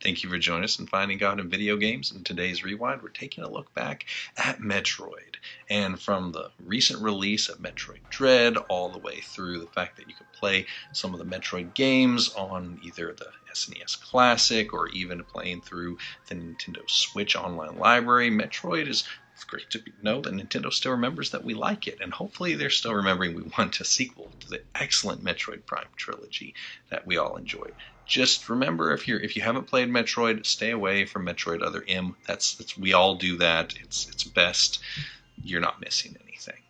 Thank you for joining us in Finding God in Video Games. In today's Rewind, we're taking a look back at Metroid. And from the recent release of Metroid Dread all the way through the fact that you can play some of the Metroid games on either the SNES Classic or even playing through the Nintendo Switch online library, Metroid is it's great to know that Nintendo still remembers that we like it, and hopefully they're still remembering we want a sequel to the excellent Metroid Prime trilogy that we all enjoyed. Just remember, if you haven't played Metroid, stay away from Metroid Other M. That's we all do that. It's best. You're not missing anything.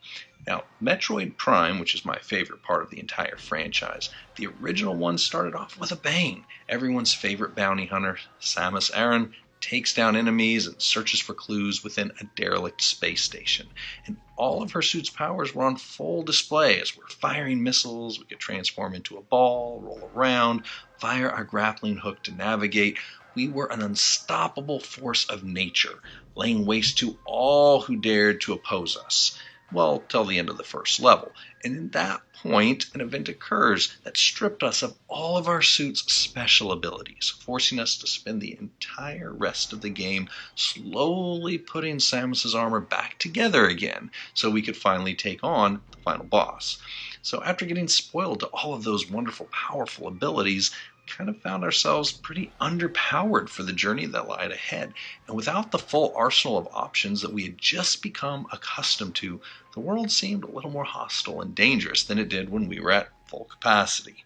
Now, Metroid Prime, which is my favorite part of the entire franchise, the original one started off with a bang. Everyone's favorite bounty hunter, Samus Aran, takes down enemies and searches for clues within a derelict space station. And all of her suit's powers were on full display as we're firing missiles, we could transform into a ball, roll around, fire our grappling hook to navigate. We were an unstoppable force of nature, laying waste to all who dared to oppose us. Well, till the end of the first level. And in that point, an event occurs that stripped us of all of our suit's special abilities, forcing us to spend the entire rest of the game slowly putting Samus's armor back together again so we could finally take on the final boss. So after getting spoiled to all of those wonderful, powerful abilities, we kind of found ourselves pretty underpowered for the journey that lied ahead. And without the full arsenal of options that we had just become accustomed to, the world seemed a little more hostile and dangerous than it did when we were at full capacity.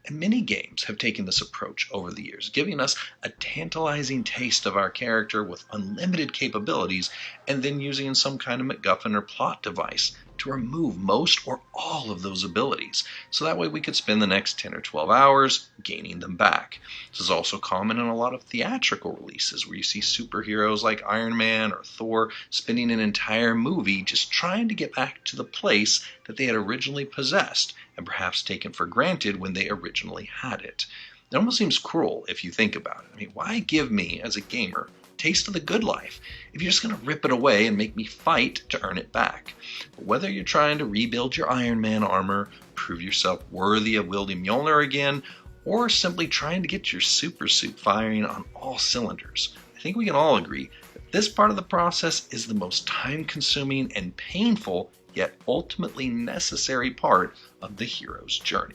And many games have taken this approach over the years, giving us a tantalizing taste of our character with unlimited capabilities, and then using some kind of MacGuffin or plot device to remove most or all of those abilities, so that way we could spend the next 10 or 12 hours gaining them back. This is also common in a lot of theatrical releases where you see superheroes like Iron Man or Thor spending an entire movie just trying to get back to the place that they had originally possessed and perhaps taken for granted when they originally had it. It almost seems cruel if you think about it. I mean, why give me, as a gamer, taste of the good life if you're just going to rip it away and make me fight to earn it back? But whether you're trying to rebuild your Iron Man armor, prove yourself worthy of wielding Mjolnir again, or simply trying to get your super suit firing on all cylinders, I think we can all agree that this part of the process is the most time-consuming and painful, yet ultimately necessary part of the hero's journey.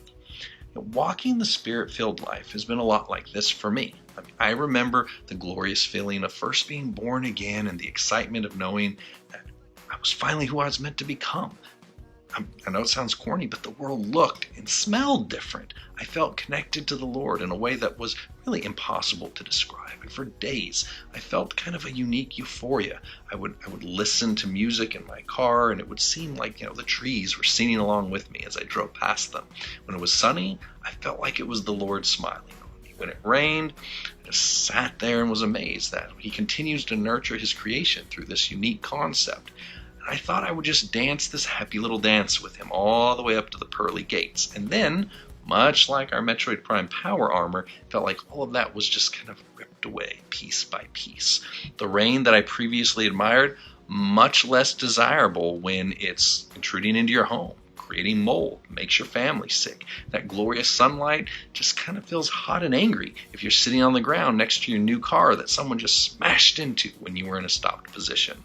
Walking the spirit-filled life has been a lot like this for me. I remember the glorious feeling of first being born again and the excitement of knowing that I was finally who I was meant to become. I know it sounds corny, but the world looked and smelled different. I felt connected to the Lord in a way that was really impossible to describe. And for days, I felt kind of a unique euphoria. I would listen to music in my car, and it would seem like, the trees were singing along with me as I drove past them. When it was sunny, I felt like it was the Lord smiling on me. When it rained, I just sat there and was amazed that He continues to nurture His creation through this unique concept. I thought I would just dance this happy little dance with Him all the way up to the pearly gates. And then, much like our Metroid Prime power armor, it felt like all of that was just kind of ripped away piece by piece. The rain that I previously admired, much less desirable when it's intruding into your home, creating mold, makes your family sick. That glorious sunlight just kind of feels hot and angry if you're sitting on the ground next to your new car that someone just smashed into when you were in a stopped position.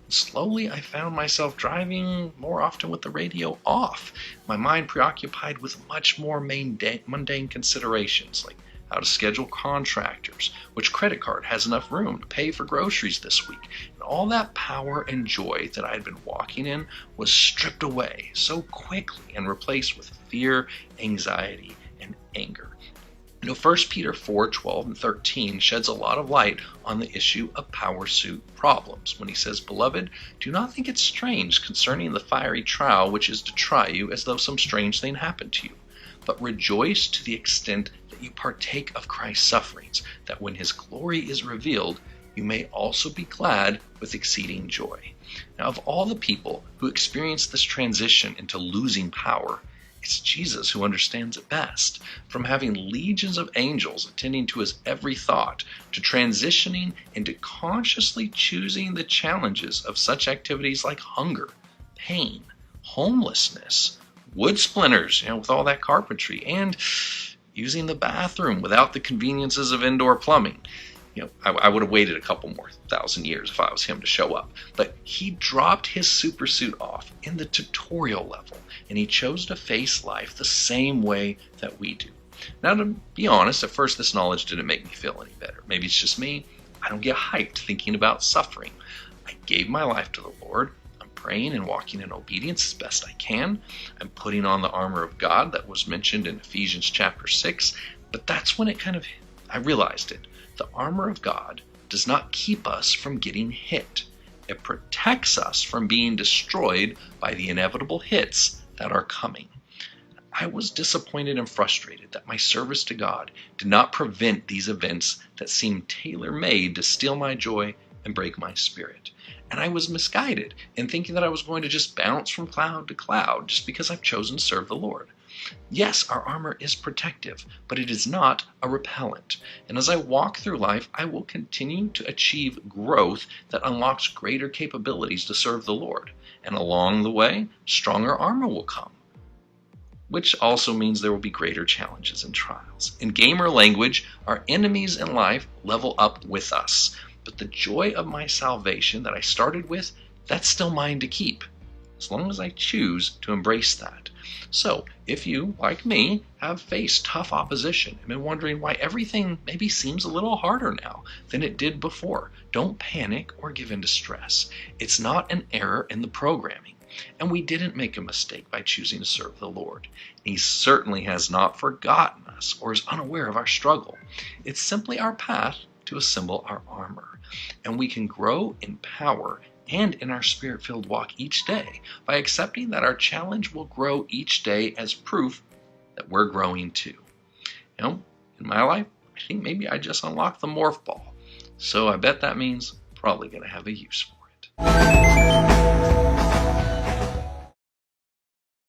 Slowly, I found myself driving more often with the radio off, my mind preoccupied with much more mundane considerations, like how to schedule contractors, which credit card has enough room to pay for groceries this week. And all that power and joy that I had been walking in was stripped away so quickly and replaced with fear, anxiety, and anger. 1 Peter 4, 12, and 13 sheds a lot of light on the issue of power suit problems when he says, "Beloved, do not think it strange concerning the fiery trial which is to try you as though some strange thing happened to you, but rejoice to the extent that you partake of Christ's sufferings, that when His glory is revealed, you may also be glad with exceeding joy." Now, of all the people who experience this transition into losing power, it's Jesus who understands it best. From having legions of angels attending to His every thought, to transitioning into consciously choosing the challenges of such activities like hunger, pain, homelessness, wood splinters, with all that carpentry, and using the bathroom without the conveniences of indoor plumbing. I would have waited a couple more thousand years if I was him to show up. But he dropped his supersuit off in the tutorial level, and he chose to face life the same way that we do. Now, to be honest, at first this knowledge didn't make me feel any better. Maybe it's just me. I don't get hyped thinking about suffering. I gave my life to the Lord. I'm praying and walking in obedience as best I can. I'm putting on the armor of God that was mentioned in Ephesians chapter 6. But that's when I realized it. The armor of God does not keep us from getting hit. It protects us from being destroyed by the inevitable hits that are coming. I was disappointed and frustrated that my service to God did not prevent these events that seemed tailor-made to steal my joy and break my spirit. And I was misguided in thinking that I was going to just bounce from cloud to cloud just because I've chosen to serve the Lord. Yes, our armor is protective, but it is not a repellent. And as I walk through life, I will continue to achieve growth that unlocks greater capabilities to serve the Lord. And along the way, stronger armor will come, which also means there will be greater challenges and trials. In gamer language, our enemies in life level up with us. But the joy of my salvation that I started with, that's still mine to keep, as long as I choose to embrace that. So, if you, like me, have faced tough opposition and been wondering why everything maybe seems a little harder now than it did before, don't panic or give in to stress. It's not an error in the programming. And we didn't make a mistake by choosing to serve the Lord. He certainly has not forgotten us or is unaware of our struggle. It's simply our path to assemble our armor. And we can grow in power and in our spirit-filled walk each day by accepting that our challenge will grow each day as proof that we're growing too. In my life, I think maybe I just unlocked the morph ball. So I bet that means probably going to have a use for it.